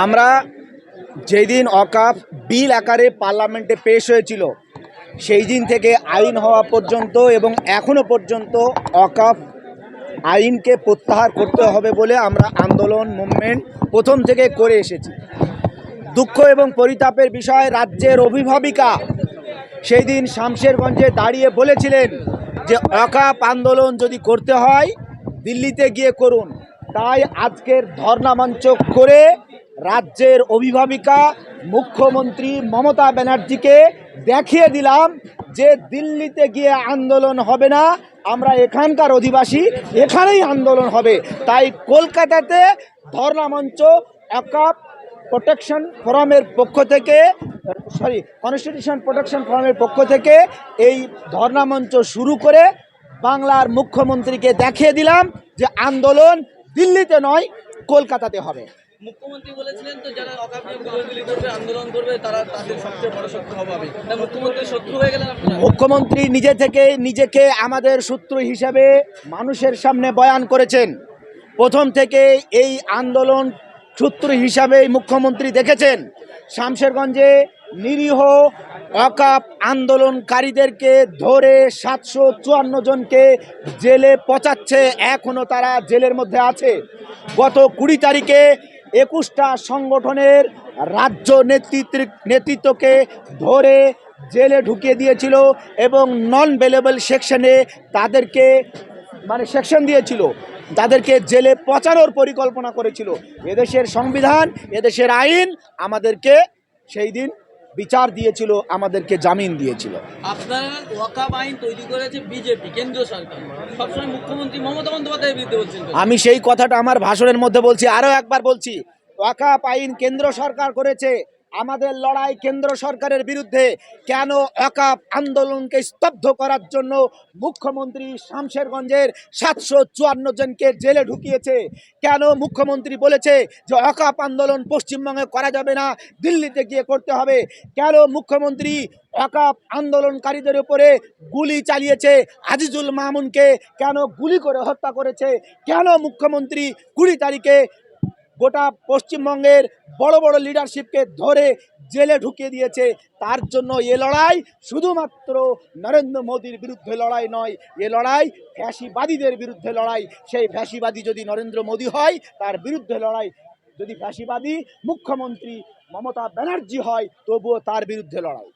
আমরা যেদিন অকাফ বিল আকারে পার্লামেন্টে পেশ হয়েছিল সেই দিন থেকে আইন হওয়া পর্যন্ত এবং এখনো পর্যন্ত অকাফ আইনকে প্রত্যাহার করতে হবে বলে আমরা আন্দোলন মুভমেন্ট প্রথম থেকে করে এসেছি। দুঃখ এবং পরিতাপের বিষয়, রাজ্যের অভিভাবিকা সেই দিন শামশেরগঞ্জে দাঁড়িয়ে বলেছিলেন যে অকাফ আন্দোলন যদি করতে হয় দিল্লিতে গিয়ে করুন। তাই আজকের ধর্ণা মঞ্চ করে রাজ্যের অভিভাবিকা মুখ্যমন্ত্রী মমতা ব্যানার্জিকে দেখিয়ে দিলাম যে দিল্লিতে গিয়ে আন্দোলন হবে না, আমরা এখানকার অধিবাসী, এখানেই আন্দোলন হবে। তাই কলকাতাতে ধর্ণা মঞ্চ অকাফ প্রোটেকশন ফোরামের পক্ষ থেকে কনস্টিটিউশন প্রোটেকশন ফোরামের পক্ষ থেকে এই ধর্ণা মঞ্চ শুরু করে বাংলার মুখ্যমন্ত্রীকে দেখিয়ে দিলাম যে আন্দোলন দিল্লিতে নয় কলকাতাতে হবে। মুখ্যমন্ত্রী বলেছিলেন তো যারা অকাফ নিয়ে গোলাগুলি করবে, আন্দোলন করবে, তারা তাদের সবচেয়ে বড় শত্রু হবে। তাই মুখ্যমন্ত্রী শত্রু হয়ে গেলেন আপনারা? মুখ্যমন্ত্রী নিজে থেকে নিজেকে আমাদের শত্রু হিসাবে মানুষের সামনে বয়ান করেছেন। প্রথম থেকে এই আন্দোলন শত্রু হিসাবেই মুখ্যমন্ত্রী দেখেছেন। শামশেরগঞ্জে নিরীহ অকাফ আন্দোলনকারীদেরকে ধরে 754 জনকে জেলে পচাচ্ছে, এখনও তারা জেলের মধ্যে আছে। গত 20 তারিখে 21টা সংগঠনের রাজ্য নেতৃত্বকে ধরে জেলে ঢুকিয়ে দিয়েছিল এবং নন বেলেবল সেকশনে তাদেরকে সেকশন দিয়েছিল, তাদেরকে জেলে পচানোর পরিকল্পনা করেছিল। এদেশের সংবিধান, এদেশের আইন আমাদেরকে সেই দিন বিচার দিয়েছিল, আমাদেরকে জামিন দিয়েছিল। আপনারা ওয়াকাফ আইন তৈরি করেছে বিজেপি, কেন্দ্রীয় সরকার, সবসময় মুখ্যমন্ত্রী মমতা বন্দ্যোপাধ্যায়ের বিরুদ্ধে বলছেন। আমি সেই কথাটা আমার ভাষণের মধ্যে বলছি, আরও একবার বলছি, ওয়াকাফ আইন কেন্দ্র সরকার করেছে। আমাদের লড়াই কেন্দ্র সরকারের বিরুদ্ধে। কেন ওয়াকাফ আন্দোলনকে স্তব্ধ করার জন্য মুখ্যমন্ত্রী শামশেরগঞ্জের 754 জনকে জেলে ঢুকিয়েছে? কেন মুখ্যমন্ত্রী বলেছে যে ওয়াকাফ আন্দোলন পশ্চিমবঙ্গে করা যাবে না, দিল্লিতে গিয়ে করতে হবে? কেন মুখ্যমন্ত্রী ওয়াকাফ আন্দোলনকারীদের উপরে গুলি চালিয়েছে? আজিজুল মামুনকে কেন গুলি করে হত্যা করেছে? কেন মুখ্যমন্ত্রী 20 তারিখে গোটা পশ্চিমবঙ্গের বড় বড় লিডারশিপকে ধরে জেলে ঢুকিয়ে দিয়েছে? তার জন্য এ লড়াই শুধুমাত্র নরেন্দ্র মোদীর বিরুদ্ধে লড়াই নয়, এ লড়াই ফ্যাসিবাদীদের বিরুদ্ধে লড়াই। সেই ফ্যাসিবাদী যদি নরেন্দ্র মোদী হয় তার বিরুদ্ধে লড়াই, যদি ফ্যাসিবাদী মুখ্যমন্ত্রী মমতা ব্যানার্জি হয় তবুও তার বিরুদ্ধে লড়াই।